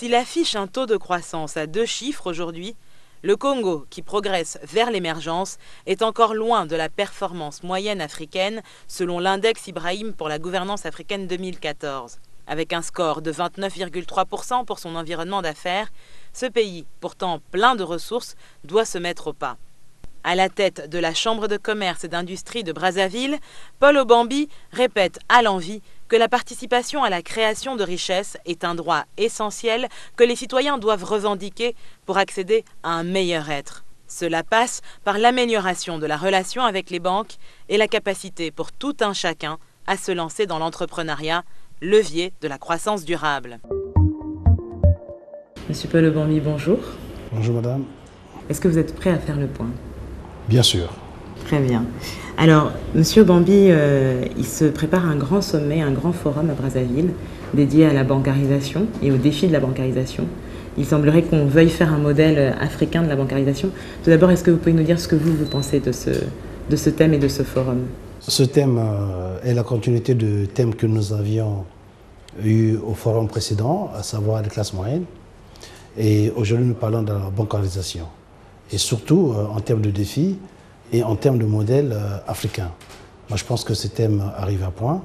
S'il affiche un taux de croissance à 2 chiffres aujourd'hui, le Congo, qui progresse vers l'émergence, est encore loin de la performance moyenne africaine selon l'index Ibrahim pour la gouvernance africaine 2014. Avec un score de 29,3% pour son environnement d'affaires, ce pays, pourtant plein de ressources, doit se mettre au pas. À la tête de la Chambre de commerce et d'industrie de Brazzaville, Paul Obambi répète à l'envi que la participation à la création de richesses est un droit essentiel que les citoyens doivent revendiquer pour accéder à un meilleur être. Cela passe par l'amélioration de la relation avec les banques et la capacité pour tout un chacun à se lancer dans l'entrepreneuriat, levier de la croissance durable. Monsieur Paul Obambi, bonjour. Bonjour madame. Est-ce que vous êtes prêt à faire le point? Bien sûr. Très bien. Alors, monsieur Obambi, il se prépare un grand sommet, un grand forum à Brazzaville dédié à la bancarisation et aux défis de la bancarisation. Il semblerait qu'on veuille faire un modèle africain de la bancarisation. Tout d'abord, est-ce que vous pouvez nous dire ce que vous pensez de ce thème et de ce forum? Ce thème est la continuité du thème que nous avions eu au forum précédent, à savoir les classes moyennes. Et aujourd'hui, nous parlons de la bancarisation. Et surtout en termes de défis et en termes de modèle africain. Moi, je pense que ce thème arrive à point.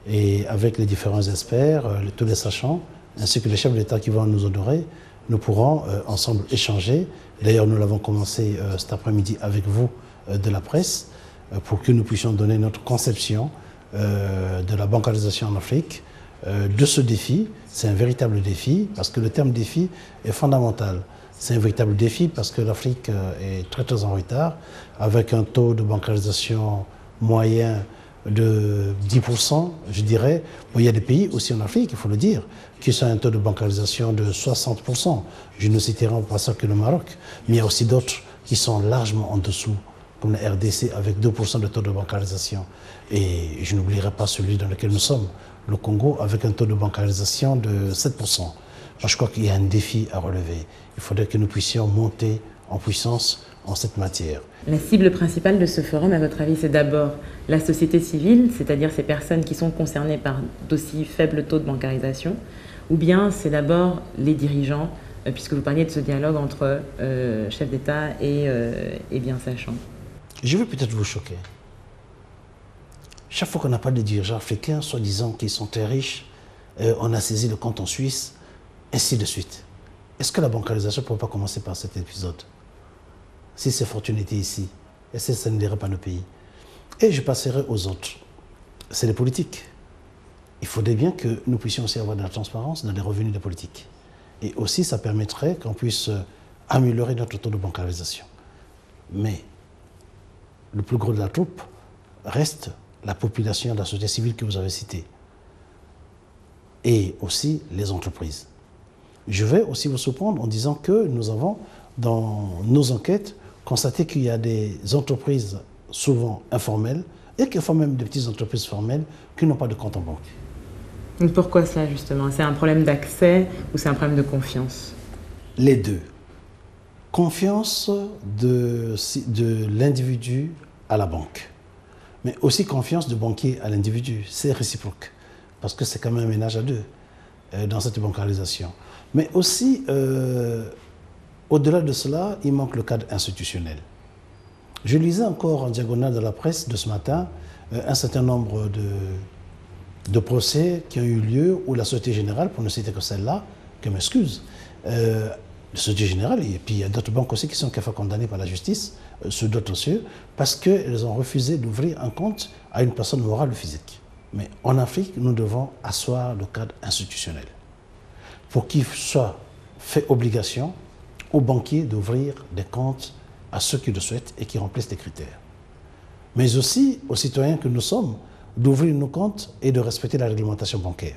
Et avec les différents experts, tous les sachants, ainsi que les chefs d'État qui vont nous honorer, nous pourrons ensemble échanger. D'ailleurs, nous l'avons commencé cet après-midi avec vous de la presse, pour que nous puissions donner notre conception de la bancarisation en Afrique, de ce défi. C'est un véritable défi, parce que le terme défi est fondamental. C'est un véritable défi parce que l'Afrique est très très en retard, avec un taux de bancarisation moyen de 10%, je dirais. Bon, il y a des pays aussi en Afrique, il faut le dire, qui ont un taux de bancarisation de 60%. Je ne citerai pas ça que le Maroc, mais il y a aussi d'autres qui sont largement en dessous, comme la RDC avec 2% de taux de bancarisation. Et je n'oublierai pas celui dans lequel nous sommes, le Congo, avec un taux de bancarisation de 7%. Moi, je crois qu'il y a un défi à relever. Il faudrait que nous puissions monter en puissance en cette matière. La cible principale de ce forum, à votre avis, c'est d'abord la société civile, c'est-à-dire ces personnes qui sont concernées par d'aussi faibles taux de bancarisation, ou bien c'est d'abord les dirigeants, puisque vous parliez de ce dialogue entre chefs d'État et bien sachants. Je vais peut-être vous choquer. Chaque fois qu'on n'a pas de dirigeants africains, soi-disant qu'ils sont très riches, on a saisi le compte en Suisse, ainsi de suite. Est-ce que la bancarisation ne pourrait pas commencer par cet épisode? Si ces fortunes étaient ici, est-ce que ça ne dirait pas nos pays? Et je passerai aux autres. C'est les politiques. Il faudrait bien que nous puissions aussi avoir de la transparence dans les revenus des politiques. Et aussi, ça permettrait qu'on puisse améliorer notre taux de bancarisation. Mais le plus gros de la troupe reste la population de la société civile que vous avez citée. Et aussi les entreprises. Je vais aussi vous surprendre en disant que nous avons, dans nos enquêtes, constaté qu'il y a des entreprises souvent informelles et qu'il faut même des petites entreprises formelles qui n'ont pas de compte en banque. Donc pourquoi ça, justement? C'est un problème d'accès ou c'est un problème de confiance? Les deux. Confiance de l'individu à la banque, mais aussi confiance du banquier à l'individu. C'est réciproque, parce que c'est quand même un ménage à deux dans cette bancarisation. Mais aussi, au-delà de cela, il manque le cadre institutionnel. Je lisais encore en diagonale de la presse de ce matin un certain nombre de procès qui ont eu lieu où la Société Générale, pour ne citer que celle-là, que m'excuse, la Société Générale, et puis il y a d'autres banques aussi qui sont quelquefois condamnées par la justice, sur d'autres cieux, parce qu'elles ont refusé d'ouvrir un compte à une personne morale ou physique. Mais en Afrique, nous devons asseoir le cadre institutionnel pour qu'il soit fait obligation aux banquiers d'ouvrir des comptes à ceux qui le souhaitent et qui remplissent les critères. Mais aussi aux citoyens que nous sommes d'ouvrir nos comptes et de respecter la réglementation bancaire.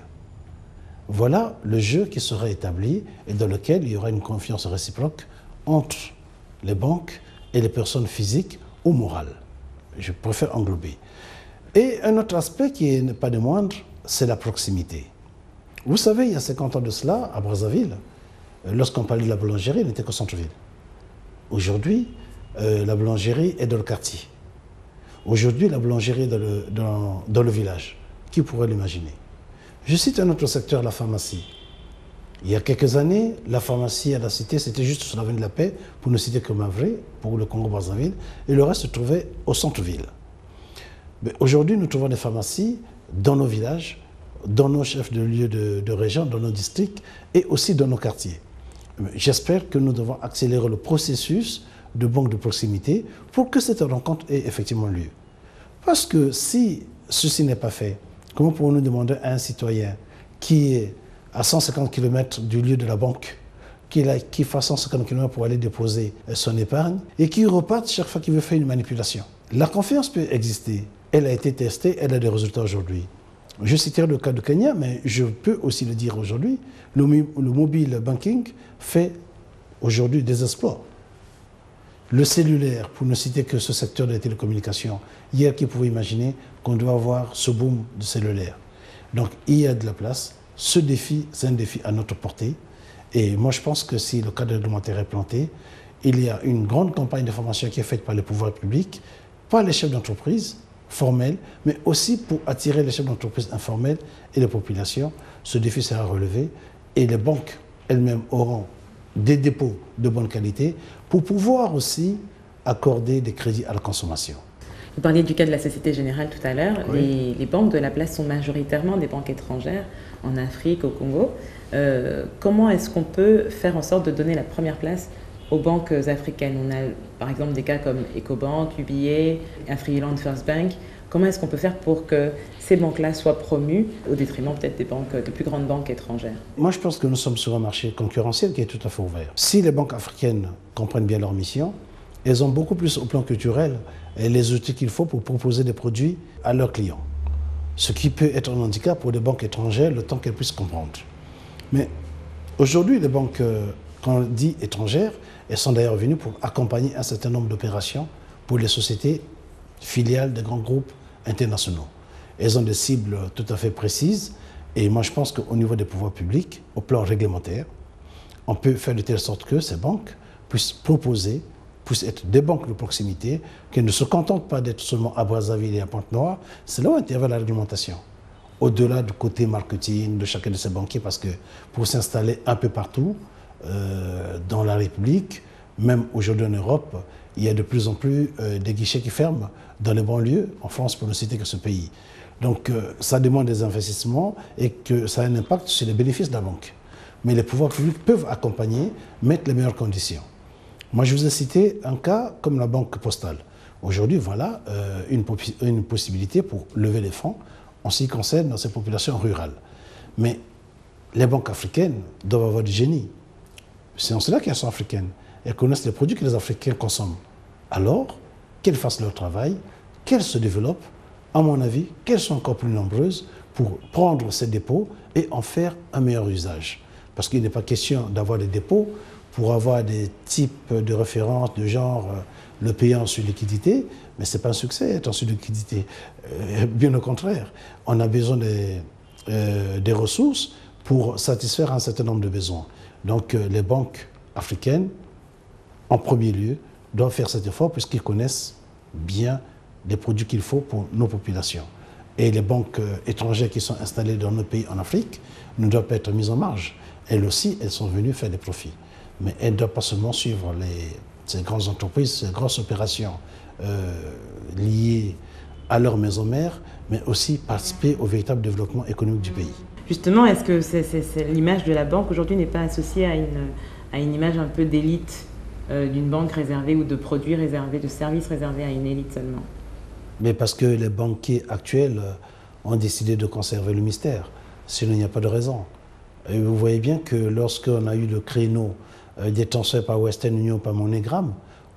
Voilà le jeu qui sera établi et dans lequel il y aura une confiance réciproque entre les banques et les personnes physiques ou morales. Je préfère englober. Et un autre aspect qui n'est pas des moindres, c'est la proximité. Vous savez, il y a 50 ans de cela, à Brazzaville, lorsqu'on parlait de la boulangerie, elle n'était qu'au centre-ville. Aujourd'hui, la boulangerie est dans le quartier. Aujourd'hui, la boulangerie est dans le village. Qui pourrait l'imaginer? Je cite un autre secteur, la pharmacie. Il y a quelques années, la pharmacie à la cité, c'était juste sur l'avenue de la Paix, pour ne citer que Mavré, pour le Congo-Brazzaville, et le reste se trouvait au centre-ville. Aujourd'hui, nous trouvons des pharmacies dans nos villages, dans nos chefs de lieux de région, dans nos districts et aussi dans nos quartiers. J'espère que nous devons accélérer le processus de banque de proximité pour que cette rencontre ait effectivement lieu. Parce que si ceci n'est pas fait, comment pouvons-nous demander à un citoyen qui est à 150 km du lieu de la banque, qui fasse 150 km pour aller déposer son épargne et qui reparte chaque fois qu'il veut faire une manipulation? La confiance peut exister. Elle a été testée, elle a des résultats aujourd'hui. Je citerai le cas de Kenya, mais je peux aussi le dire aujourd'hui. Le mobile banking fait aujourd'hui des exploits. Le cellulaire, pour ne citer que ce secteur de la télécommunication, hier qui pouvait imaginer qu'on doit avoir ce boom de cellulaire. Donc il y a de la place. Ce défi, c'est un défi à notre portée. Et moi je pense que si le cadre réglementaire est planté, il y a une grande campagne de formation qui est faite par les pouvoirs publics, par les chefs d'entreprise formels, mais aussi pour attirer les chefs d'entreprise informels et les populations. Ce défi sera relevé et les banques elles-mêmes auront des dépôts de bonne qualité pour pouvoir aussi accorder des crédits à la consommation. Vous parliez du cas de la Société Générale tout à l'heure. Oui. Les banques de la place sont majoritairement des banques étrangères en Afrique, au Congo. Comment est-ce qu'on peut faire en sorte de donner la première place aux banques africaines? On a par exemple des cas comme Ecobank, UBA, Afriland First Bank. Comment est-ce qu'on peut faire pour que ces banques-là soient promues au détriment peut-être des plus grandes banques étrangères? Moi, je pense que nous sommes sur un marché concurrentiel qui est tout à fait ouvert. Si les banques africaines comprennent bien leur mission, elles ont beaucoup plus au plan culturel et les outils qu'il faut pour proposer des produits à leurs clients. Ce qui peut être un handicap pour des banques étrangères le temps qu'elles puissent comprendre. Mais aujourd'hui, les banques, quand on dit étrangères, elles sont d'ailleurs venues pour accompagner un certain nombre d'opérations pour les sociétés filiales des grands groupes internationaux. Elles ont des cibles tout à fait précises et moi je pense qu'au niveau des pouvoirs publics, au plan réglementaire, on peut faire de telle sorte que ces banques puissent proposer, puissent être des banques de proximité, qui ne se contentent pas d'être seulement à Brazzaville et à Pointe-Noire. C'est là où intervient la réglementation. Au-delà du côté marketing de chacun de ces banquiers, parce que pour s'installer un peu partout dans la République, même aujourd'hui en Europe, il y a de plus en plus des guichets qui ferment dans les banlieues, en France pour ne citer que ce pays. Donc ça demande des investissements et que ça a un impact sur les bénéfices de la banque. Mais les pouvoirs publics peuvent accompagner, mettre les meilleures conditions. Moi je vous ai cité un cas comme la banque postale. Aujourd'hui voilà une possibilité pour lever les fonds en ce qui concerne dans ces populations rurales. Mais les banques africaines doivent avoir du génie. C'est en cela qu'elles sont africaines. Elles connaissent les produits que les Africains consomment. Alors, qu'elles fassent leur travail, qu'elles se développent, à mon avis, qu'elles sont encore plus nombreuses pour prendre ces dépôts et en faire un meilleur usage. Parce qu'il n'est pas question d'avoir des dépôts pour avoir des types de références de genre le payant sur liquidité, mais ce n'est pas un succès être sur liquidité. Bien au contraire, on a besoin des ressources pour satisfaire un certain nombre de besoins. Donc les banques africaines, en premier lieu, doivent faire cet effort puisqu'ils connaissent bien les produits qu'il faut pour nos populations. Et les banques étrangères qui sont installées dans nos pays en Afrique ne doivent pas être mises en marge. Elles aussi, elles sont venues faire des profits. Mais elles ne doivent pas seulement suivre ces grandes entreprises, ces grosses opérations liées à leur maison mère, mais aussi participer au véritable développement économique du pays. Justement, est-ce que l'image de la banque aujourd'hui n'est pas associée à une image un peu d'élite d'une banque réservée ou de produits réservés, de services réservés à une élite seulement? Mais parce que les banquiers actuels ont décidé de conserver le mystère. Sinon, il n'y a pas de raison. Et vous voyez bien que lorsqu'on a eu le créneau des transferts par Western Union, par MoneyGram,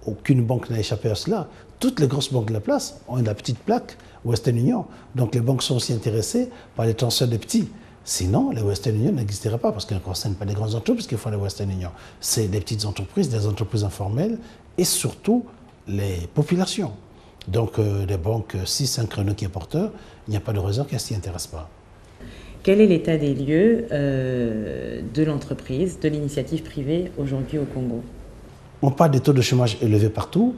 aucune banque n'a échappé à cela. Toutes les grosses banques de la place ont la petite plaque Western Union. Donc les banques sont aussi intéressées par les transferts des petits. Sinon, les Western Union n'existeraient pas parce qu'elles ne concernent pas les grandes entreprises qui font les Western Union. C'est les petites entreprises, les entreprises informelles et surtout les populations. Donc les banques, si c'est un créneau qui est porteur, il n'y a pas de raison qu'elles ne s'y intéressent pas. Quel est l'état des lieux de l'entreprise, de l'initiative privée aujourd'hui au Congo? On parle des taux de chômage élevés partout.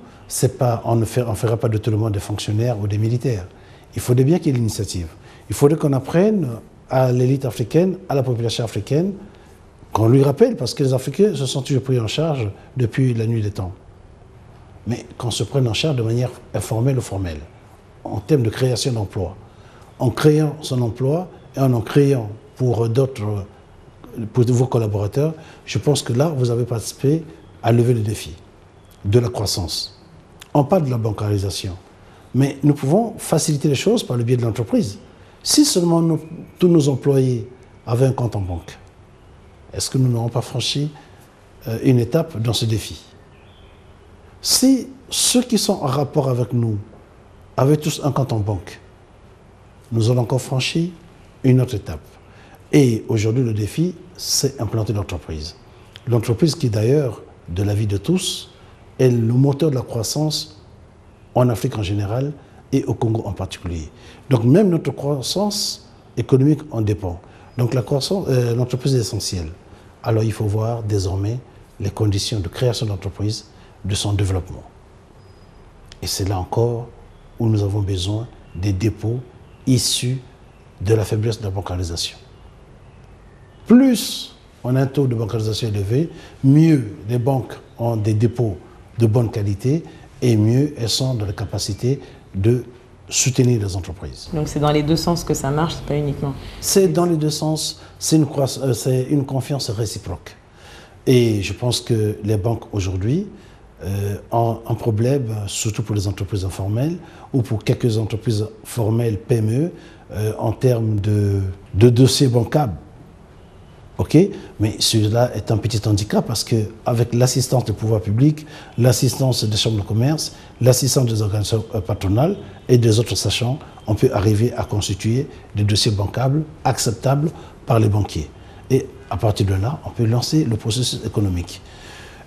On ne fera pas de tout le monde des fonctionnaires ou des militaires. Il faudrait bien qu'il y ait l'initiative. Il faudrait qu'on apprenne à l'élite africaine, à la population africaine, Qu'on lui rappelle, parce que les Africains se sont toujours pris en charge depuis la nuit des temps. Mais qu'on se prenne en charge de manière informelle ou formelle, en termes de création d'emplois. En créant son emploi et en créant pour d'autres, pour vos collaborateurs, je pense que là, vous avez participé à lever le défi de la croissance. On parle de la bancarisation, mais nous pouvons faciliter les choses par le biais de l'entreprise. Si seulement tous nos employés avaient un compte en banque, est-ce que nous n'aurons pas franchi une étape dans ce défi? Si ceux qui sont en rapport avec nous avaient tous un compte en banque, nous aurons encore franchi une autre étape. Et aujourd'hui, le défi, c'est implanter l'entreprise. L'entreprise qui, d'ailleurs, de la vie de tous, est le moteur de la croissance en Afrique en général et au Congo en particulier. Donc même notre croissance économique en dépend. Donc l'entreprise est essentielle. Alors il faut voir désormais les conditions de création d'entreprise, de son développement. Et c'est là encore où nous avons besoin des dépôts issus de la faiblesse de la bancarisation. Plus on a un taux de bancarisation élevé, mieux les banques ont des dépôts de bonne qualité et mieux elles sont dans la capacité de soutenir les entreprises. Donc c'est dans les deux sens que ça marche, c'est pas uniquement... C'est dans les deux sens, c'est une confiance réciproque. Et je pense que les banques aujourd'hui ont un problème, surtout pour les entreprises informelles ou pour quelques entreprises formelles, PME, en termes de dossiers bancables. Ok, mais cela est un petit handicap parce qu'avec l'assistance du pouvoir public, l'assistance des chambres de commerce, l'assistance des organisations patronales et des autres sachants, on peut arriver à constituer des dossiers bancables acceptables par les banquiers. Et à partir de là, on peut lancer le processus économique.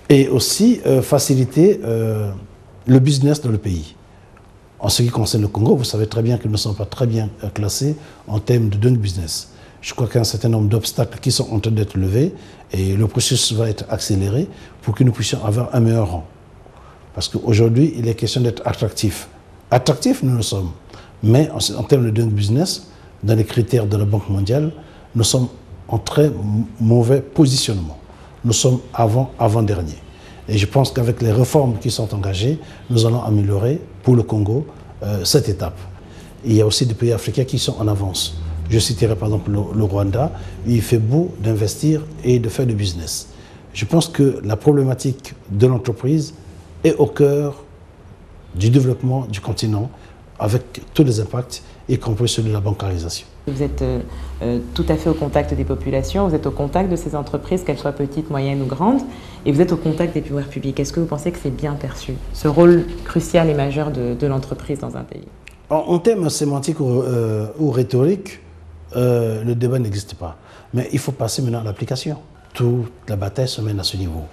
Et aussi faciliter le business dans le pays. En ce qui concerne le Congo, vous savez très bien que nous ne sommes pas très bien classés en termes de doing business. Je crois qu'il y a un certain nombre d'obstacles qui sont en train d'être levés et le processus va être accéléré pour que nous puissions avoir un meilleur rang. Parce qu'aujourd'hui, il est question d'être attractif. Attractif, nous le sommes. Mais en termes de doing business, dans les critères de la Banque mondiale, nous sommes en très mauvais positionnement. Nous sommes avant-dernier. Et je pense qu'avec les réformes qui sont engagées, nous allons améliorer pour le Congo cette étape. Et il y a aussi des pays africains qui sont en avance. Je citerai par exemple le Rwanda, il fait beau d'investir et de faire du business. Je pense que la problématique de l'entreprise est au cœur du développement du continent avec tous les impacts, y compris celui de la bancarisation. Vous êtes tout à fait au contact des populations, vous êtes au contact de ces entreprises, qu'elles soient petites, moyennes ou grandes, et vous êtes au contact des pouvoirs publics. Est-ce que vous pensez que c'est bien perçu, ce rôle crucial et majeur de l'entreprise dans un pays? En termes sémantiques ou rhétoriques, le débat n'existe pas. Mais il faut passer maintenant à l'application. Toute la bataille se mène à ce niveau.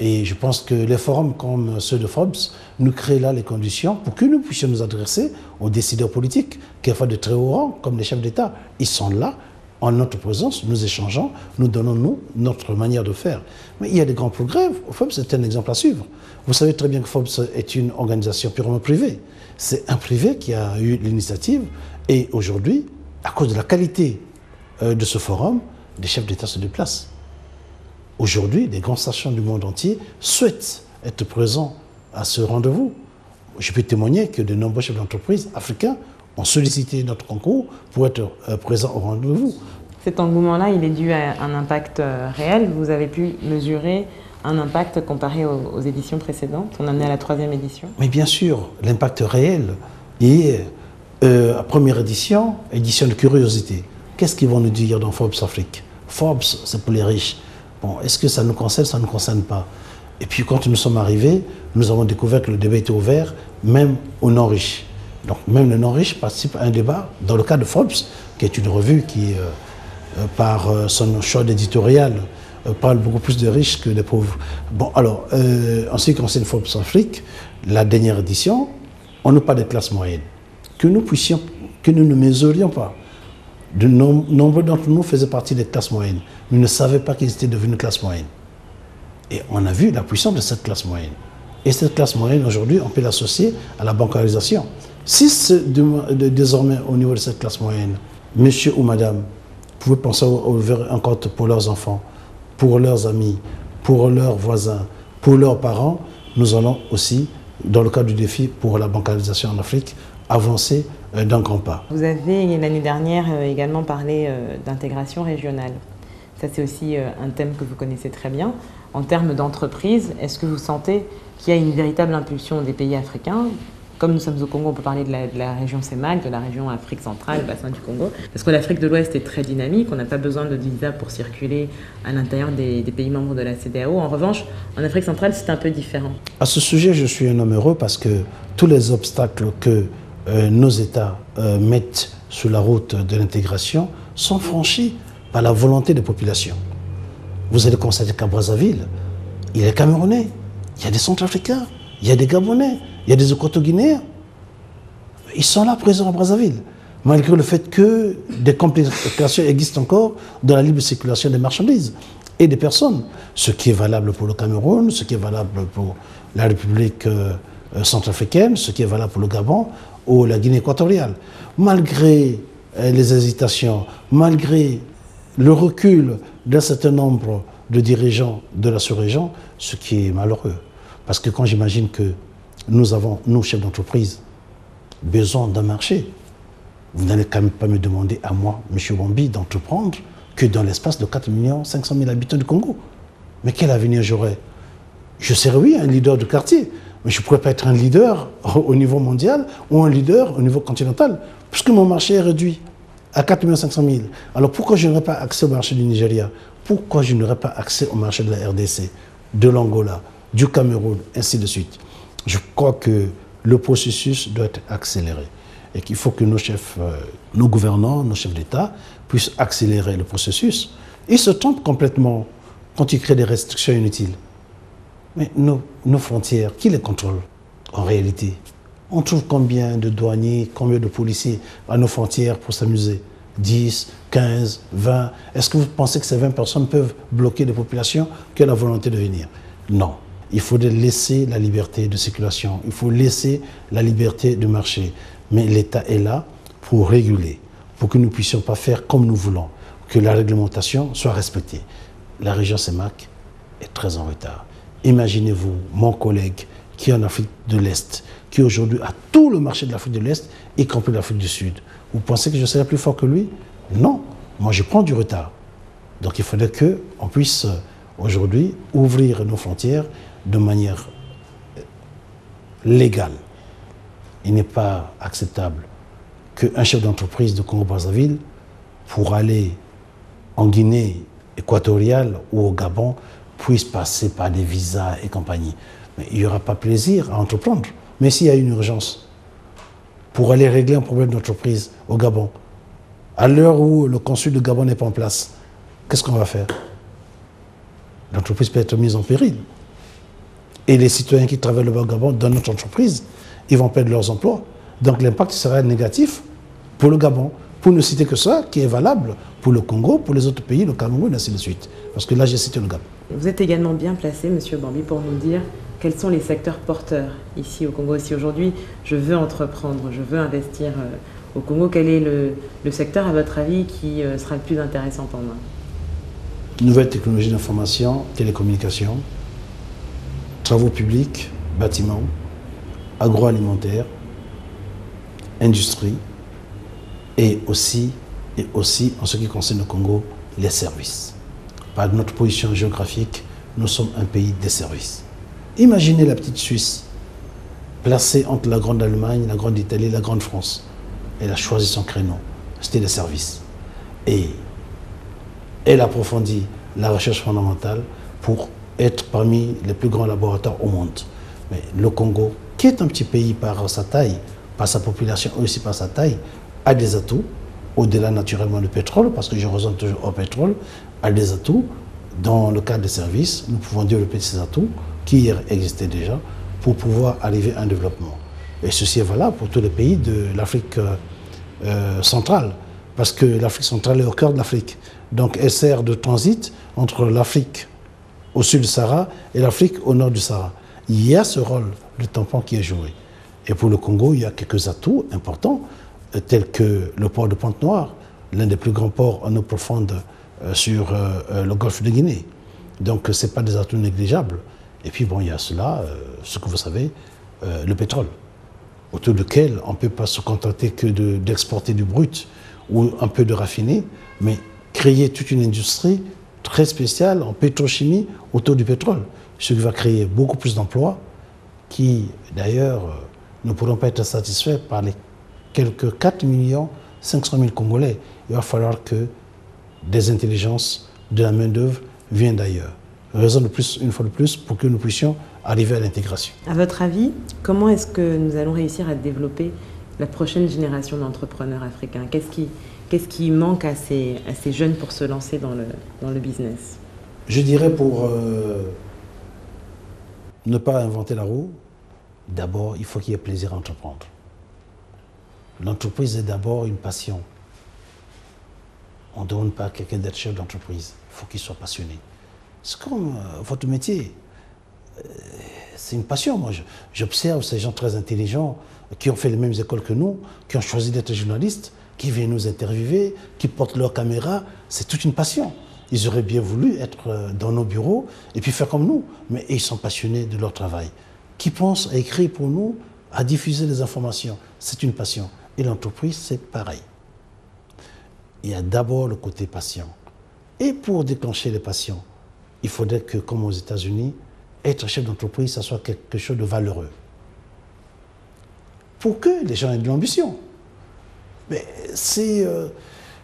Et je pense que les forums comme ceux de Forbes nous créent là les conditions pour que nous puissions nous adresser aux décideurs politiques, quelquefois de très haut rang, comme les chefs d'État. Ils sont là, en notre présence, nous échangeons, nous donnons nous notre manière de faire. Mais il y a des grands progrès. Forbes est un exemple à suivre. Vous savez très bien que Forbes est une organisation purement privée. C'est un privé qui a eu l'initiative et aujourd'hui, à cause de la qualité de ce forum, des chefs d'État se déplacent. Aujourd'hui, des grands sachants du monde entier souhaitent être présents à ce rendez-vous. Je peux témoigner que de nombreux chefs d'entreprise africains ont sollicité notre concours pour être présents au rendez-vous. Cet engouement-là, il est dû à un impact réel. Vous avez pu mesurer un impact comparé aux éditions précédentes? On en est à la 3e édition. Mais bien sûr, l'impact réel est... première édition de curiosité. Qu'est-ce qu'ils vont nous dire dans Forbes Afrique? Forbes, c'est pour les riches. Bon, est-ce que ça nous concerne, ça ne nous concerne pas? Et puis quand nous sommes arrivés, nous avons découvert que le débat était ouvert, même aux non-riches. Donc même les non-riches participent à un débat dans le cas de Forbes, qui est une revue qui, par son choix éditorial, parle beaucoup plus des riches que des pauvres. Bon, alors, en ce qui concerne Forbes Afrique, la dernière édition, on ne parle pas des classes moyennes. Que nous ne mesurions pas. De nombreux d'entre nous faisaient partie des classes moyennes. Nous ne savions pas qu'ils étaient devenus classe moyenne. Et on a vu la puissance de cette classe moyenne. Et cette classe moyenne, aujourd'hui, on peut l'associer à la bancarisation. Si désormais, au niveau de cette classe moyenne, monsieur ou madame pouvait penser à ouvrir un compte pour leurs enfants, pour leurs amis, pour leurs voisins, pour leurs parents, nous allons aussi, dans le cadre du défi pour la bancarisation en Afrique, avancer d'un grand pas. Vous avez l'année dernière également parlé d'intégration régionale. Ça, c'est aussi un thème que vous connaissez très bien. En termes d'entreprise, est-ce que vous sentez qu'il y a une véritable impulsion des pays africains? Comme nous sommes au Congo, on peut parler de la région CEMAC, de la région Afrique centrale, le bassin du Congo. Parce que l'Afrique de l'Ouest est très dynamique, on n'a pas besoin de visa pour circuler à l'intérieur des pays membres de la CEDEAO. En revanche, en Afrique centrale, c'est un peu différent. À ce sujet, je suis un homme heureux parce que tous les obstacles que nos États mettent sur la route de l'intégration sont franchis par la volonté des populations. Vous allez constater qu'à Brazzaville, il y a des Camerounais, il y a des Centrafricains, il y a des Gabonais, il y a des Équato-Guinéens. Ils sont là présents à Brazzaville, malgré le fait que des complications existent encore dans la libre circulation des marchandises et des personnes. Ce qui est valable pour le Cameroun, ce qui est valable pour la République centrafricaine, ce qui est valable pour le Gabon ou la Guinée équatoriale. Malgré les hésitations, malgré le recul d'un certain nombre de dirigeants de la sous-région, ce qui est malheureux. Parce que quand j'imagine que nous avons, nous, chefs d'entreprise, besoin d'un marché, vous n'allez quand même pas me demander à moi, M. Bambi, d'entreprendre que dans l'espace de 4 500 000 habitants du Congo. Mais quel avenir j'aurais? Je serais, oui, un leader de quartier, mais je ne pourrais pas être un leader au niveau mondial ou un leader au niveau continental, puisque mon marché est réduit à 4 500 000. Alors pourquoi je n'aurais pas accès au marché du Nigeria? Pourquoi je n'aurais pas accès au marché de la RDC, de l'Angola, du Cameroun, ainsi de suite? Je crois que le processus doit être accéléré et qu'il faut que nos chefs, nos gouvernants, nos chefs d'État puissent accélérer le processus. Ils se trompent complètement quand ils créent des restrictions inutiles. Mais nos frontières, qui les contrôle en réalité? On trouve combien de douaniers, combien de policiers à nos frontières pour s'amuser? 10, 15, 20. Est-ce que vous pensez que ces 20 personnes peuvent bloquer des populations qui ont la volonté de venir? Non. Il faut laisser la liberté de circulation. Il faut laisser la liberté de marché. Mais l'État est là pour réguler, pour que nous ne puissions pas faire comme nous voulons, que la réglementation soit respectée. La région CEMAC est très en retard. Imaginez-vous, mon collègue qui est en Afrique de l'Est, qui aujourd'hui a tout le marché de l'Afrique de l'Est, y compris l'Afrique du Sud. Vous pensez que je serai plus fort que lui? Non. Moi, je prends du retard. Donc, il faudrait qu'on puisse aujourd'hui ouvrir nos frontières de manière légale. Il n'est pas acceptable qu'un chef d'entreprise de Congo-Brazzaville, pour aller en Guinée équatoriale ou au Gabon, puisse passer par des visas et compagnie. Mais il n'y aura pas plaisir à entreprendre. Mais s'il y a une urgence pour aller régler un problème d'entreprise au Gabon, à l'heure où le consul de Gabon n'est pas en place, qu'est-ce qu'on va faire? L'entreprise peut être mise en péril. Et les citoyens qui travaillent au Gabon dans notre entreprise, ils vont perdre leurs emplois. Donc l'impact sera négatif pour le Gabon. Pour ne citer que ça, qui est valable pour le Congo, pour les autres pays, le Cameroun, ainsi de suite. Parce que là, j'ai cité le Gabon. Vous êtes également bien placé, Monsieur Bambi, pour nous dire quels sont les secteurs porteurs ici au Congo. Si aujourd'hui, je veux entreprendre, je veux investir au Congo, quel est le secteur, à votre avis, qui sera le plus intéressant pour moi? Nouvelles technologies d'information, télécommunications, travaux publics, bâtiments, agroalimentaire, industrie, et aussi, en ce qui concerne le Congo, les services. Par notre position géographique, nous sommes un pays des services. Imaginez la petite Suisse, placée entre la grande Allemagne, la grande Italie, la grande France. Elle a choisi son créneau, c'était les services. Et elle approfondit la recherche fondamentale pour être parmi les plus grands laboratoires au monde. Mais le Congo, qui est un petit pays par sa taille, par sa population et aussi par sa taille, a des atouts, au-delà naturellement du pétrole, parce que je raisonne toujours au pétrole, a des atouts. Dans le cadre des services, nous pouvons développer ces atouts qui existaient déjà pour pouvoir arriver à un développement. Et ceci est valable pour tous les pays de l'Afrique centrale, parce que l'Afrique centrale est au cœur de l'Afrique. Donc elle sert de transit entre l'Afrique au sud du Sahara et l'Afrique au nord du Sahara. Il y a ce rôle de tampon qui est joué. Et pour le Congo, il y a quelques atouts importants, tels que le port de Pointe-Noire, l'un des plus grands ports en eau profonde sur le golfe de Guinée. Donc, ce n'est pas des atouts négligeables. Et puis, bon, il y a cela, ce que vous savez, le pétrole, autour duquel on ne peut pas se contenter que d'exporter du brut ou un peu de raffiné, mais créer toute une industrie très spéciale en pétrochimie autour du pétrole, ce qui va créer beaucoup plus d'emplois qui, d'ailleurs, ne pourront pas être satisfaits par les quelques 4 500 000 Congolais. Il va falloir que des intelligences, de la main-d'œuvre viennent d'ailleurs. Raison de plus, une fois de plus, pour que nous puissions arriver à l'intégration. À votre avis, comment est-ce que nous allons réussir à développer la prochaine génération d'entrepreneurs africains? Qu'est-ce qui manque à ces jeunes pour se lancer dans le business? Je dirais pour ne pas inventer la roue, d'abord, il faut qu'il y ait plaisir à entreprendre. L'entreprise est d'abord une passion. On ne demande pas à quelqu'un d'être chef d'entreprise. Il faut qu'il soit passionné. C'est comme votre métier. C'est une passion. Moi, j'observe ces gens très intelligents qui ont fait les mêmes écoles que nous, qui ont choisi d'être journalistes, qui viennent nous interviewer, qui portent leur caméra. C'est toute une passion. Ils auraient bien voulu être dans nos bureaux et puis faire comme nous. Mais ils sont passionnés de leur travail. Qui pensent à écrire pour nous, à diffuser les informations. C'est une passion. Et l'entreprise, c'est pareil. Il y a d'abord le côté patient. Et pour déclencher les passions, il faudrait que, comme aux États-Unis, être chef d'entreprise, ça soit quelque chose de valeureux. Pour que les gens aient de l'ambition. Mais si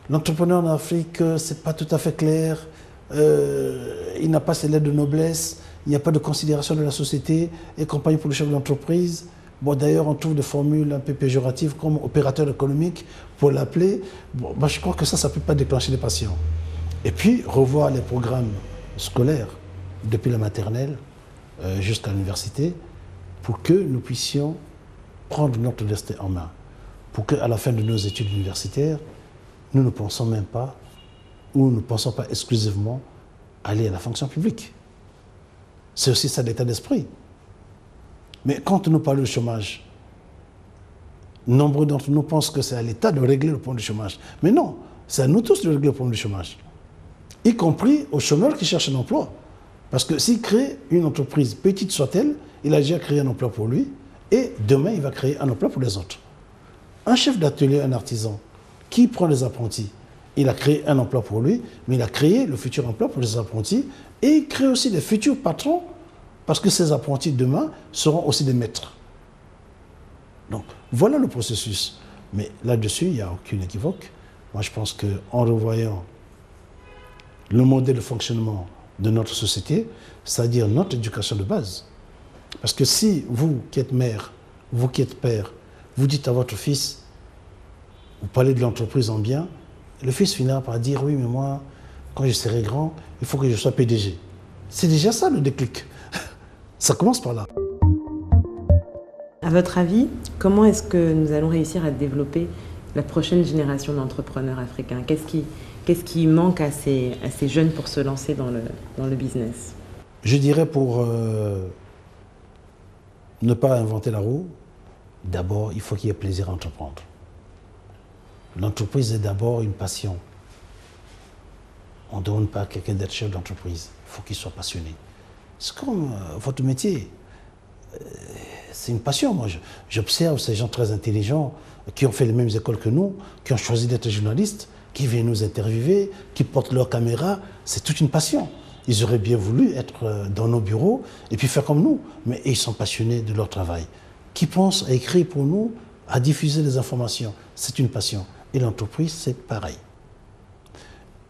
l'entrepreneur en Afrique, ce n'est pas tout à fait clair, il n'a pas ses lettres de noblesse, il n'y a pas de considération de la société et compagnie pour le chef d'entreprise. Bon, d'ailleurs, on trouve des formules un peu péjoratives comme opérateur économique pour l'appeler. Bon, je crois que ça ne peut pas déclencher des passions. Et puis, revoir les programmes scolaires depuis la maternelle jusqu'à l'université pour que nous puissions prendre notre destin en main. Pour qu'à la fin de nos études universitaires, nous ne pensons même pas ou ne pensons pas exclusivement aller à la fonction publique. C'est aussi ça l'état d'esprit. Mais quand nous parlons du chômage, nombreux d'entre nous pensent que c'est à l'État de régler le problème du chômage. Mais non, c'est à nous tous de régler le problème du chômage. Y compris aux chômeurs qui cherchent un emploi. Parce que s'il crée une entreprise, petite soit-elle, il a déjà créé un emploi pour lui, et demain, il va créer un emploi pour les autres. Un chef d'atelier, un artisan, qui prend les apprentis, il a créé un emploi pour lui, mais il a créé le futur emploi pour les apprentis, et il crée aussi des futurs patrons, parce que ces apprentis, demain, seront aussi des maîtres. Donc, voilà le processus. Mais là-dessus, il n'y a aucune équivoque. Moi, je pense qu'en revoyant le modèle de fonctionnement de notre société, c'est-à-dire notre éducation de base. Parce que si vous qui êtes mère, vous qui êtes père, vous dites à votre fils, vous parlez de l'entreprise en bien, le fils finira par dire, oui, mais moi, quand je serai grand, il faut que je sois PDG. C'est déjà ça le déclic. Ça commence par là. À votre avis, comment est-ce que nous allons réussir à développer la prochaine génération d'entrepreneurs africains? Qu'est-ce qui manque à ces jeunes pour se lancer dans le business? Je dirais pour ne pas inventer la roue, d'abord, il faut qu'il y ait plaisir à entreprendre. L'entreprise est d'abord une passion. On ne demande pas à quelqu'un d'être chef d'entreprise. Il faut qu'il soit passionné. C'est comme votre métier. C'est une passion. Moi, j'observe ces gens très intelligents qui ont fait les mêmes écoles que nous, qui ont choisi d'être journalistes, qui viennent nous interviewer, qui portent leur caméra. C'est toute une passion. Ils auraient bien voulu être dans nos bureaux et puis faire comme nous. Mais ils sont passionnés de leur travail. Qui pensent à écrire pour nous, à diffuser les informations. C'est une passion. Et l'entreprise, c'est pareil.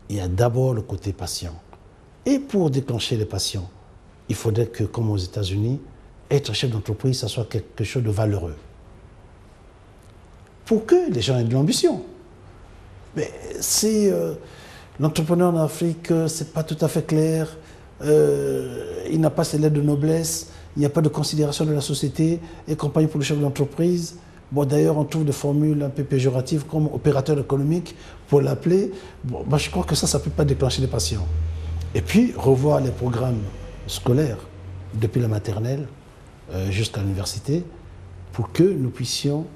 Il y a d'abord le côté patient. Et pour déclencher les passions, il faudrait que, comme aux États-Unis, être chef d'entreprise, ça soit quelque chose de valeureux. Pour que les gens aient de l'ambition. Mais si l'entrepreneur en Afrique, ce n'est pas tout à fait clair, il n'a pas ses lettres de noblesse, il n'y a pas de considération de la société et compagnie pour le chef d'entreprise. Bon, d'ailleurs, on trouve des formules un peu péjoratives comme opérateur économique pour l'appeler. Bon, je crois que ça ne peut pas déclencher des passions. Et puis, revoir les programmes scolaires depuis la maternelle jusqu'à l'université pour que nous puissions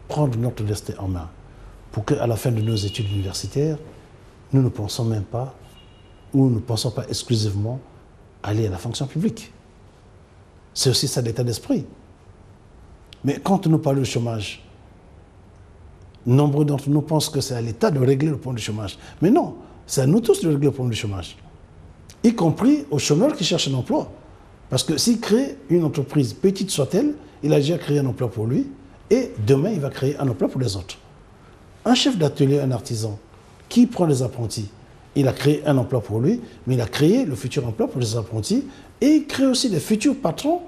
prendre notre destin en main. Pour qu'à la fin de nos études universitaires, nous ne pensons même pas ou ne pensons pas exclusivement aller à la fonction publique. C'est aussi ça l'état d'esprit. Mais quand on nous parle du chômage, nombreux d'entre nous pensent que c'est à l'État de régler le problème du chômage. Mais non, c'est à nous tous de régler le problème du chômage. Y compris aux chômeurs qui cherchent un emploi. Parce que s'il crée une entreprise, petite soit-elle, il a déjà créé un emploi pour lui, et demain, il va créer un emploi pour les autres. Un chef d'atelier, un artisan, qui prend les apprentis, il a créé un emploi pour lui, mais il a créé le futur emploi pour les apprentis, et il crée aussi des futurs patrons,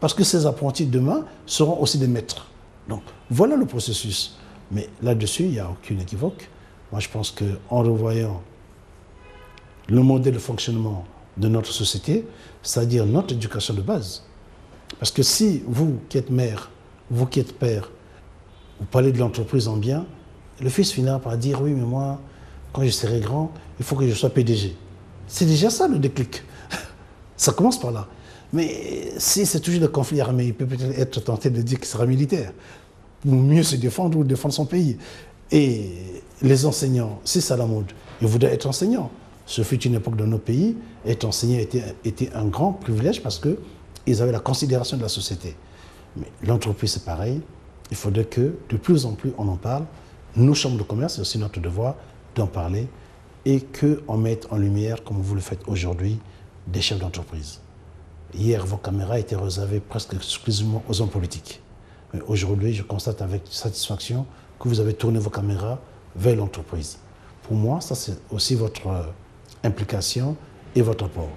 parce que ces apprentis, demain, seront aussi des maîtres. Donc, voilà le processus. Mais là-dessus, il n'y a aucune équivoque. Moi, je pense qu'en revoyant le modèle de fonctionnement de notre société, c'est-à-dire notre éducation de base. Parce que si vous qui êtes mère, vous qui êtes père, vous parlez de l'entreprise en bien, le fils finira par dire « oui, mais moi, quand je serai grand, il faut que je sois PDG ». C'est déjà ça le déclic. Ça commence par là. Mais si c'est toujours le conflit armé, il peut peut-être être tenté de dire qu'il sera militaire, pour mieux se défendre ou défendre son pays. Et les enseignants, si c'est à la mode, ils voudraient être enseignants. Ce fut une époque dans nos pays, être enseignant était un grand privilège parce qu'ils avaient la considération de la société. Mais l'entreprise, c'est pareil. Il faudrait que de plus en plus on en parle. Nos chambres de commerce, c'est aussi notre devoir d'en parler et qu'on mette en lumière, comme vous le faites aujourd'hui, des chefs d'entreprise. Hier, vos caméras étaient réservées presque exclusivement aux hommes politiques. Mais aujourd'hui, je constate avec satisfaction que vous avez tourné vos caméras vers l'entreprise. Pour moi, ça c'est aussi votre implication et votre apport.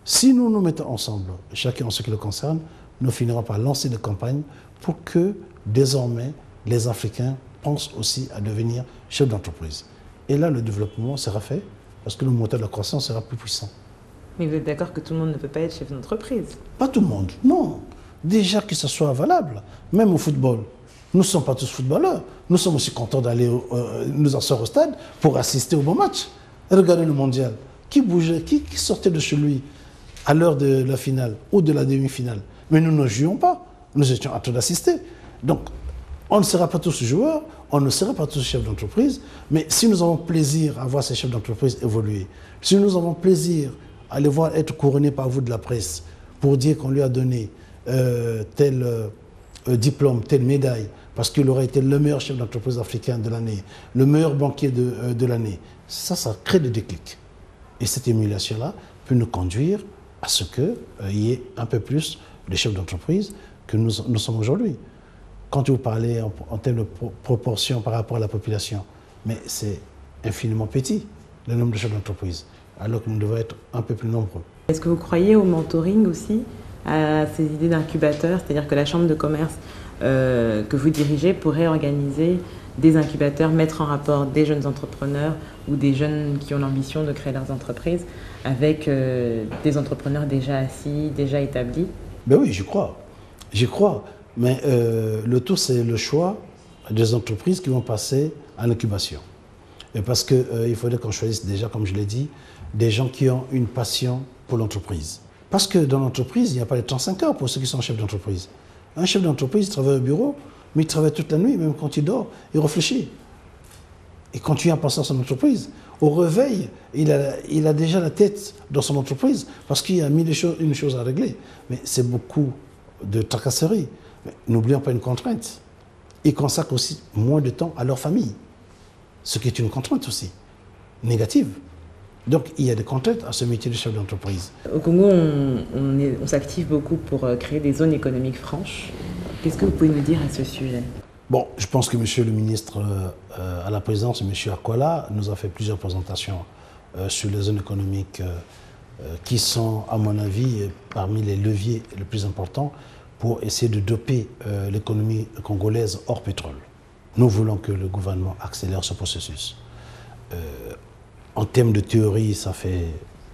Si nous nous mettons ensemble, chacun en ce qui le concerne, nous finirons par lancer des campagnes pour que désormais les Africains pensent aussi à devenir chefs d'entreprise. Et là, le développement sera fait parce que le moteur de la croissance sera plus puissant. Mais vous êtes d'accord que tout le monde ne peut pas être chef d'entreprise? Pas tout le monde, non. Déjà que ce soit valable, même au football. Nous ne sommes pas tous footballeurs. Nous sommes aussi contents d'aller nous asseoir au stade pour assister au bon match. Regardez le mondial. Qui bougeait, qui sortait de chez lui à l'heure de la finale ou de la demi-finale? Mais nous ne jouions pas. Nous étions en train d'assister. Donc, on ne sera pas tous joueurs, on ne sera pas tous chefs d'entreprise, mais si nous avons plaisir à voir ces chefs d'entreprise évoluer, si nous avons plaisir à les voir être couronnés par vous de la presse pour dire qu'on lui a donné tel diplôme, telle médaille, parce qu'il aurait été le meilleur chef d'entreprise africain de l'année, le meilleur banquier de l'année, ça crée des déclics. Et cette émulation-là peut nous conduire à ce qu'il y ait un peu plus de chefs d'entreprise que nous sommes aujourd'hui. Quand vous parlez en termes de proportion par rapport à la population, mais c'est infiniment petit, le nombre de chefs d'entreprise, alors que nous devons être un peu plus nombreux. Est-ce que vous croyez au mentoring aussi, à ces idées d'incubateurs, c'est-à-dire que la chambre de commerce que vous dirigez pourrait organiser des incubateurs, mettre en rapport des jeunes entrepreneurs ou des jeunes qui ont l'ambition de créer leurs entreprises avec des entrepreneurs déjà assis, déjà établis? Ben oui, j'y crois. J'y crois. Mais le tout, c'est le choix des entreprises qui vont passer à l'incubation. Et parce qu'il faudrait qu'on choisisse déjà, comme je l'ai dit, des gens qui ont une passion pour l'entreprise. Parce que dans l'entreprise, il n'y a pas les 35 heures pour ceux qui sont chefs d'entreprise. Un chef d'entreprise travaille au bureau, mais il travaille toute la nuit, même quand il dort, il réfléchit. Il continue à penser à son entreprise. Au réveil, il a déjà la tête dans son entreprise parce qu'il a mis une chose à régler. Mais c'est beaucoup de tracasseries. N'oublions pas une contrainte. Ils consacrent aussi moins de temps à leur famille, ce qui est une contrainte aussi, négative. Donc il y a des contraintes à ce métier de chef d'entreprise. Au Congo, on s'active beaucoup pour créer des zones économiques franches. Qu'est-ce que vous pouvez nous dire à ce sujet? Bon, je pense que monsieur le ministre à la présidence, monsieur Akwala, nous a fait plusieurs présentations sur les zones économiques qui sont, à mon avis, parmi les leviers les plus importants pour essayer de doper l'économie congolaise hors pétrole. Nous voulons que le gouvernement accélère ce processus. En termes de théorie, ça fait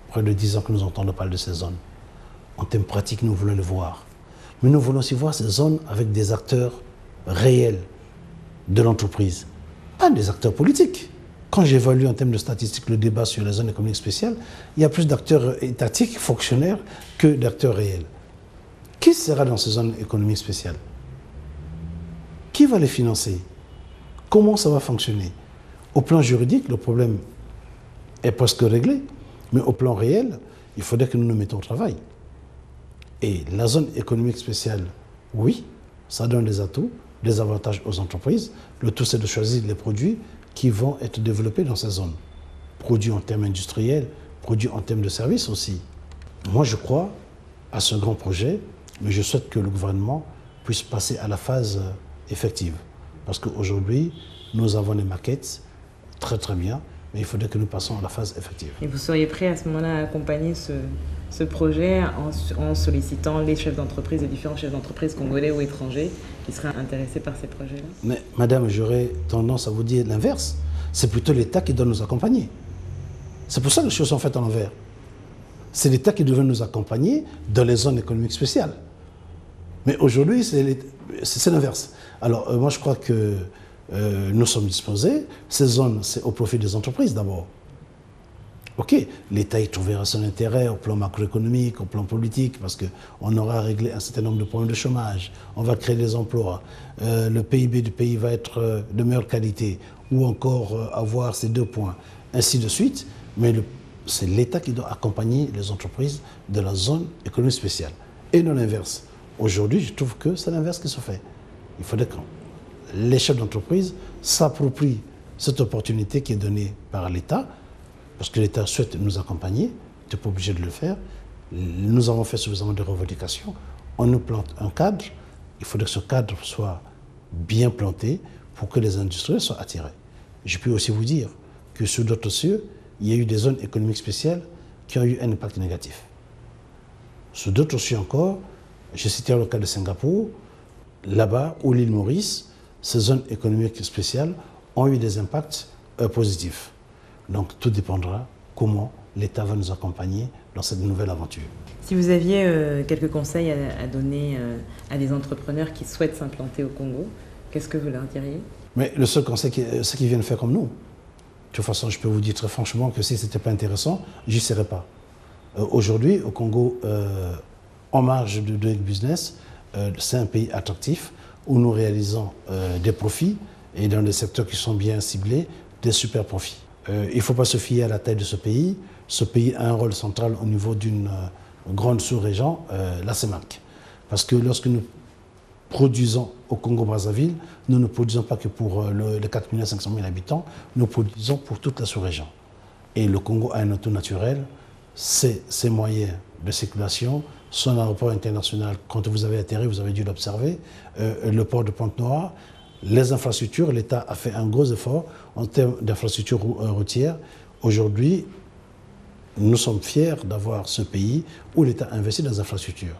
près de 10 ans que nous entendons parler de ces zones. En termes pratiques, nous voulons le voir. Mais nous voulons aussi voir ces zones avec des acteurs réels de l'entreprise, pas des acteurs politiques. Quand j'évalue en termes de statistiques le débat sur les zones économiques spéciales, il y a plus d'acteurs étatiques, fonctionnaires, que d'acteurs réels. Qui sera dans ces zones économiques spéciales? Qui va les financer? Comment ça va fonctionner? Au plan juridique, le problème est presque réglé, mais au plan réel, il faudrait que nous nous mettions au travail. Et la zone économique spéciale, oui, ça donne des atouts, des avantages aux entreprises. Le tout, c'est de choisir les produits qui vont être développés dans ces zones. Produits en termes industriels, produits en termes de services aussi. Moi, je crois à ce grand projet, mais je souhaite que le gouvernement puisse passer à la phase effective. Parce qu'aujourd'hui, nous avons des maquettes très très bien, mais il faudrait que nous passions à la phase effective. Et vous seriez prêt à ce moment-là à accompagner ce projet en sollicitant les chefs d'entreprise, les différents chefs d'entreprise congolais ou étrangers qui seraient intéressés par ces projets-là? Mais madame, j'aurais tendance à vous dire l'inverse. C'est plutôt l'État qui doit nous accompagner. C'est pour ça que les choses sont faites à l'envers. C'est l'État qui devrait nous accompagner dans les zones économiques spéciales. Mais aujourd'hui, c'est l'inverse. Alors, moi, je crois que nous sommes disposés. Ces zones, c'est au profit des entreprises d'abord. Ok, l'État y trouvera son intérêt au plan macroéconomique, au plan politique, parce qu'on aura réglé un certain nombre de problèmes de chômage, on va créer des emplois, le PIB du pays va être de meilleure qualité, ou encore avoir ces 2 points, ainsi de suite. Mais c'est l'État qui doit accompagner les entreprises de la zone économique spéciale. Et non l'inverse. Aujourd'hui, je trouve que c'est l'inverse qui se fait. Il faudrait que les chefs d'entreprise s'approprient cette opportunité qui est donnée par l'État, parce que l'État souhaite nous accompagner, tu n'es pas obligé de le faire. Nous avons fait suffisamment de revendications. On nous plante un cadre, il faudrait que ce cadre soit bien planté pour que les industriels soient attirés. Je peux aussi vous dire que sur d'autres cieux, il y a eu des zones économiques spéciales qui ont eu un impact négatif. Sur d'autres cieux encore, j'ai cité le cas de Singapour, là-bas, ou l'île Maurice, ces zones économiques spéciales ont eu des impacts positifs. Donc tout dépendra comment l'État va nous accompagner dans cette nouvelle aventure. Si vous aviez quelques conseils à donner à des entrepreneurs qui souhaitent s'implanter au Congo, qu'est-ce que vous leur diriez? Mais le seul conseil, c'est qu'ils viennent faire comme nous. De toute façon, je peux vous dire très franchement que si ce n'était pas intéressant, j'y serais pas. Aujourd'hui, au Congo, en marge de doing business, c'est un pays attractif où nous réalisons des profits et dans des secteurs qui sont bien ciblés, des super profits. Il ne faut pas se fier à la taille de ce pays. Ce pays a un rôle central au niveau d'une grande sous-région, la CEMAC. Parce que lorsque nous produisons au Congo-Brazzaville, nous ne produisons pas que pour les 4 500 000 habitants, nous produisons pour toute la sous-région. Et le Congo a un atout naturel, c'est ses moyens de circulation, son aéroport international, quand vous avez atterri, vous avez dû l'observer, le port de Pointe-Noire, les infrastructures. L'État a fait un gros effort en termes d'infrastructures routières. Aujourd'hui, nous sommes fiers d'avoir ce pays où l'État investit dans les infrastructures.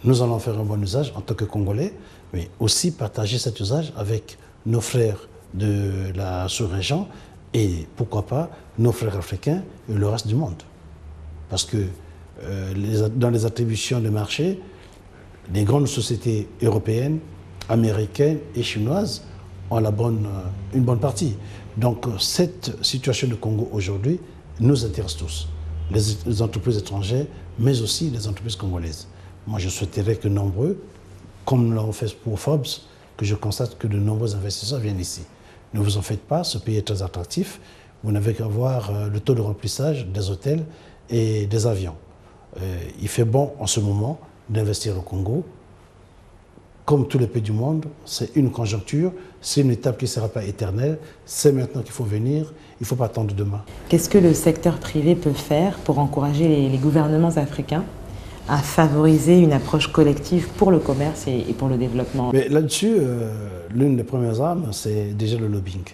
Nous allons faire un bon usage en tant que Congolais, mais aussi partager cet usage avec nos frères de la sous-région et pourquoi pas nos frères africains et le reste du monde. Parce que dans les attributions de marché, les grandes sociétés européennes, américaines et chinoises ont une bonne partie. Donc cette situation du Congo aujourd'hui nous intéresse tous, les entreprises étrangères, mais aussi les entreprises congolaises. Moi, je souhaiterais que nombreux, comme nous l'avons fait pour Forbes, que je constate que de nombreux investisseurs viennent ici. Ne vous en faites pas, ce pays est très attractif. Vous n'avez qu'à voir le taux de remplissage des hôtels et des avions. Il fait bon en ce moment d'investir au Congo. Comme tous les pays du monde, c'est une conjoncture, c'est une étape qui ne sera pas éternelle. C'est maintenant qu'il faut venir, il ne faut pas attendre demain. Qu'est-ce que le secteur privé peut faire pour encourager les gouvernements africains à favoriser une approche collective pour le commerce et pour le développement? Mais là-dessus, l'une des premières armes, c'est déjà le lobbying.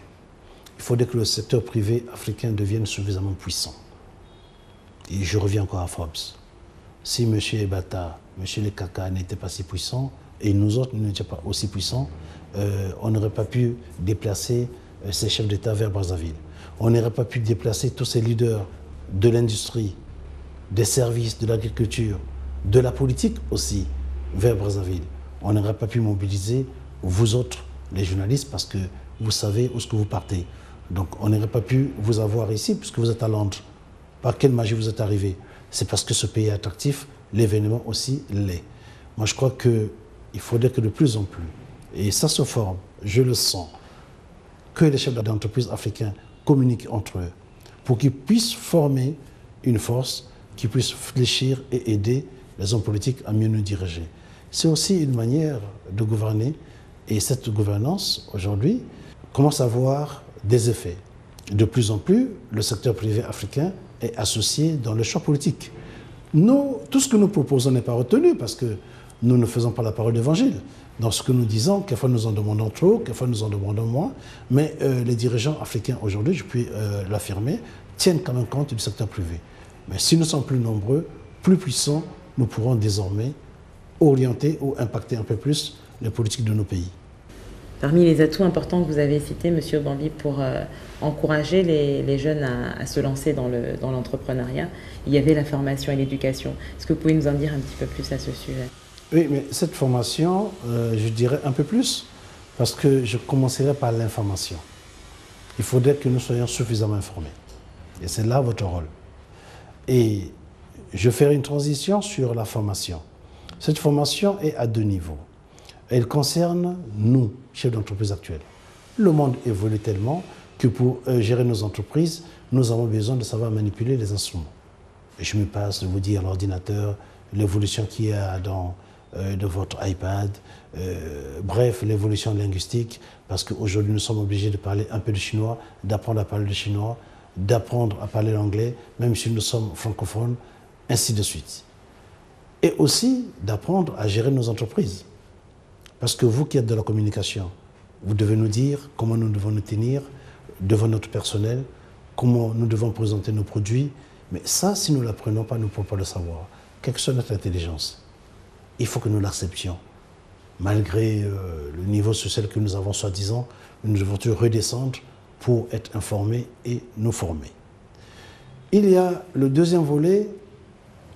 Il faudrait que le secteur privé africain devienne suffisamment puissant. Et je reviens encore à Forbes. Si M. Ebata, M. Lekaka n'étaient pas si puissants, et nous autres n'étions pas aussi puissants, on n'aurait pas pu déplacer ces chefs d'État vers Brazzaville. On n'aurait pas pu déplacer tous ces leaders de l'industrie, des services, de l'agriculture, de la politique aussi, vers Brazzaville. On n'aurait pas pu mobiliser vous autres, les journalistes, parce que vous savez où est-ce que vous partez. Donc on n'aurait pas pu vous avoir ici, puisque vous êtes à Londres. Par quelle magie vous êtes arrivé? C'est parce que ce pays est attractif, l'événement aussi l'est. Moi je crois qu'il faudrait que de plus en plus, et ça se forme, je le sens, que les chefs d'entreprise africains communiquent entre eux, pour qu'ils puissent former une force qui puisse fléchir et aider les hommes politiques à mieux nous diriger. C'est aussi une manière de gouverner, et cette gouvernance, aujourd'hui, commence à avoir des effets. De plus en plus, le secteur privé africain est associé dans le champ politique. Nous, tout ce que nous proposons n'est pas retenu parce que nous ne faisons pas la parole d'évangile. Dans ce que nous disons, quelquefois nous en demandons trop, quelquefois nous en demandons moins, mais les dirigeants africains aujourd'hui, je puis l'affirmer, tiennent quand même compte du secteur privé. Mais si nous sommes plus nombreux, plus puissants, nous pourrons désormais orienter ou impacter un peu plus les politiques de nos pays. Parmi les atouts importants que vous avez cités, M. Bambi, pour encourager les jeunes à se lancer dans l'entrepreneuriat, il y avait la formation et l'éducation. Est-ce que vous pouvez nous en dire un petit peu plus à ce sujet? Oui, mais cette formation, je dirais un peu plus, parce que je commencerai par l'information. Il faudrait que nous soyons suffisamment informés. Et c'est là votre rôle. Et je ferai une transition sur la formation. Cette formation est à 2 niveaux. Elle concerne nous, chefs d'entreprise actuels. Le monde évolue tellement que pour gérer nos entreprises, nous avons besoin de savoir manipuler les instruments. Et je me passe de vous dire l'ordinateur, l'évolution qu'il y a de votre iPad, bref, l'évolution linguistique, parce qu'aujourd'hui nous sommes obligés de parler un peu de chinois, d'apprendre à parler le chinois, d'apprendre à parler l'anglais, même si nous sommes francophones, ainsi de suite. Et aussi d'apprendre à gérer nos entreprises. Parce que vous qui êtes de la communication, vous devez nous dire comment nous devons nous tenir devant notre personnel, comment nous devons présenter nos produits. Mais ça, si nous ne l'apprenons pas, nous ne pouvons pas le savoir. Quelle que soit notre intelligence, il faut que nous l'acceptions. Malgré le niveau social que nous avons soi-disant, nous devons redescendre pour être informés et nous former. Il y a le deuxième volet,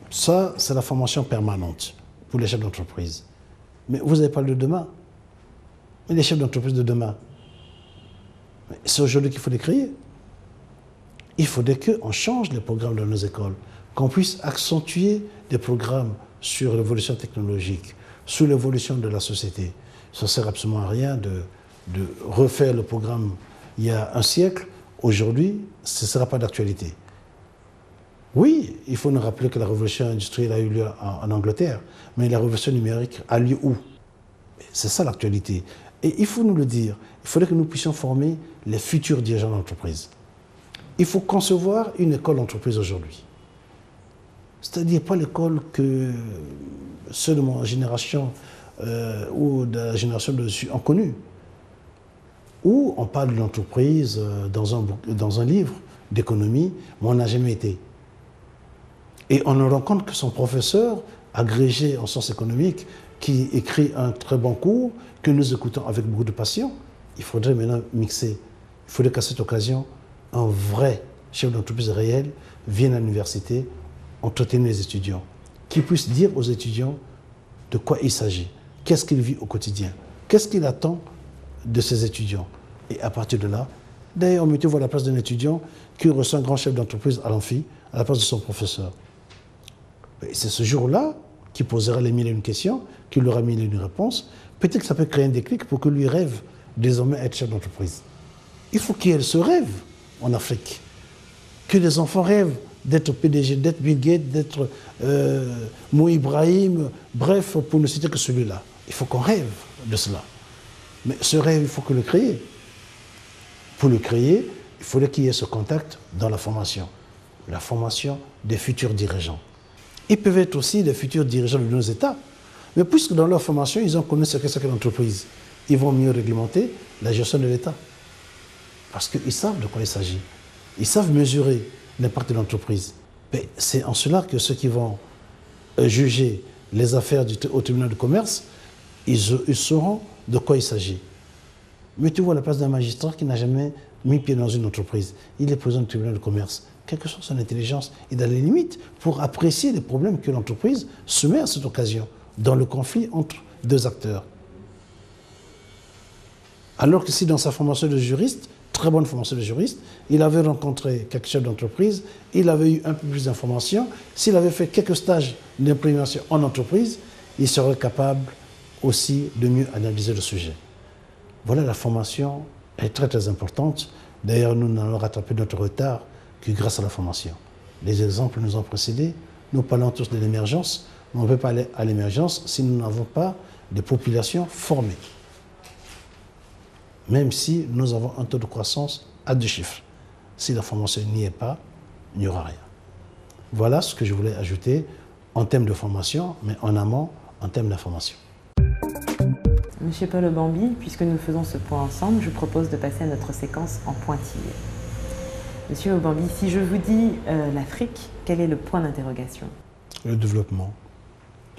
ça c'est la formation permanente pour les chefs d'entreprise. Mais vous avez parlé de demain. Mais les chefs d'entreprise de demain, c'est aujourd'hui qu'il faut les créer. Il faudrait qu'on change les programmes dans nos écoles, qu'on puisse accentuer des programmes sur l'évolution technologique, sur l'évolution de la société. Ça ne sert absolument à rien de refaire le programme il y a un siècle. Aujourd'hui, ce ne sera pas d'actualité. Oui, il faut nous rappeler que la révolution industrielle a eu lieu en Angleterre, mais la révolution numérique a lieu où? C'est ça l'actualité. Et il faut nous le dire, il faudrait que nous puissions former les futurs dirigeants d'entreprise. Il faut concevoir une école d'entreprise aujourd'hui. C'est-à-dire pas l'école que ceux de ma génération ou de la génération de-dessus ont connue, où on parle de l'entreprise dans un livre d'économie, mais on n'a jamais été. Et on ne rend compte que son professeur, agrégé en sciences économiques, qui écrit un très bon cours, que nous écoutons avec beaucoup de passion, il faudrait maintenant mixer. Il faudrait qu'à cette occasion, un vrai chef d'entreprise réel vienne à l'université entretenir les étudiants, qui puisse dire aux étudiants de quoi il s'agit, qu'est-ce qu'il vit au quotidien, qu'est-ce qu'il attend de ses étudiants. Et à partir de là, d'ailleurs, mettez-vous à la place d'un étudiant qui reçoit un grand chef d'entreprise à l'amphi, à la place de son professeur. C'est ce jour-là qui posera les 1001 questions, qui lui aura 1001 réponses. Peut-être que ça peut créer un déclic pour que lui rêve désormais être chef d'entreprise. Il faut qu'il y ait ce rêve en Afrique. Que les enfants rêvent d'être PDG, d'être Bill Gates, d'être Mo Ibrahim, bref, pour ne citer que celui-là. Il faut qu'on rêve de cela. Mais ce rêve, il faut que le créer. Pour le créer, il faudrait qu'il y ait ce contact dans la formation des futurs dirigeants. Ils peuvent être aussi des futurs dirigeants de nos États. Mais puisque dans leur formation, ils ont connu ce que c'est que l'entreprise, ils vont mieux réglementer la gestion de l'État. Parce qu'ils savent de quoi il s'agit. Ils savent mesurer l'impact de l'entreprise. Mais c'est en cela que ceux qui vont juger les affaires au tribunal de commerce, ils sauront de quoi il s'agit. Mettez-vous à la place d'un magistrat qui n'a jamais mis pied dans une entreprise. Il est président du tribunal de commerce. Quelle que soit son intelligence, il a les limites pour apprécier les problèmes que l'entreprise se met à cette occasion, dans le conflit entre deux acteurs. Alors que si dans sa formation de juriste, très bonne formation de juriste, il avait rencontré quelques chefs d'entreprise, il avait eu un peu plus d'informations, s'il avait fait quelques stages d'implémentation en entreprise, il serait capable aussi de mieux analyser le sujet. Voilà, la formation est très très importante. D'ailleurs, nous n'allons rattraper notre retard que grâce à la formation. Les exemples nous ont précédés. Nous parlons tous de l'émergence, mais on ne peut pas aller à l'émergence si nous n'avons pas de populations formées. Même si nous avons un taux de croissance à 2 chiffres. Si la formation n'y est pas, il n'y aura rien. Voilà ce que je voulais ajouter en termes de formation, mais en amont, en termes d'information. Monsieur Paul Obambi, puisque nous faisons ce point ensemble, je propose de passer à notre séquence en pointillé. Monsieur Obambi, si je vous dis l'Afrique, quel est le point d'interrogation? Le développement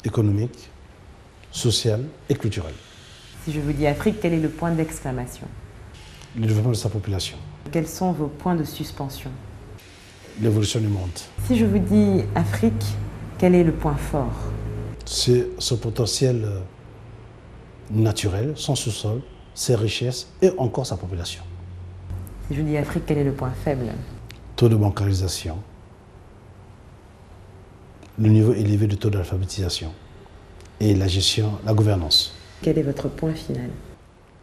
économique, social et culturel. Si je vous dis Afrique, quel est le point d'exclamation? Le développement de sa population. Quels sont vos points de suspension? L'évolution du monde. Si je vous dis Afrique, quel est le point fort? C'est ce potentiel naturel, son sous-sol, ses richesses et encore sa population. Si je dis Afrique, quel est le point faible? Taux de bancarisation, le niveau élevé du taux d'alphabétisation et la gestion, la gouvernance. Quel est votre point final?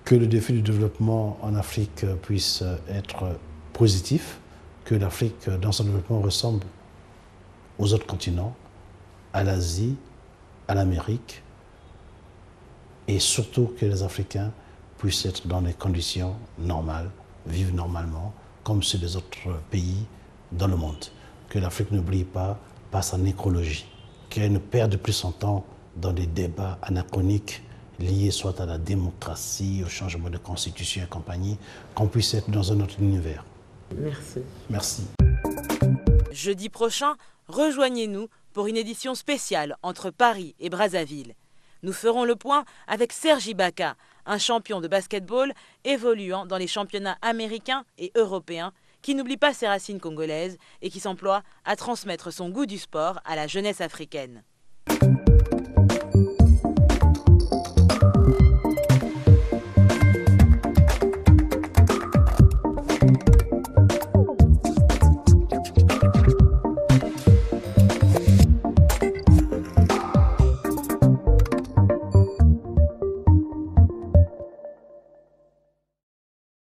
Que le défi du développement en Afrique puisse être positif, que l'Afrique dans son développement ressemble aux autres continents, à l'Asie, à l'Amérique, et surtout que les Africains puissent être dans des conditions normales, vivre normalement, comme ceux des autres pays dans le monde. Que l'Afrique n'oublie pas sa nécrologie, qu'elle ne perde plus son temps dans des débats anachroniques liés soit à la démocratie, au changement de constitution et compagnie, qu'on puisse être dans un autre univers. Merci. Merci. Jeudi prochain, rejoignez-nous pour une édition spéciale entre Paris et Brazzaville. Nous ferons le point avec Serge Ibaka, un champion de basket-ball évoluant dans les championnats américains et européens, qui n'oublie pas ses racines congolaises et qui s'emploie à transmettre son goût du sport à la jeunesse africaine.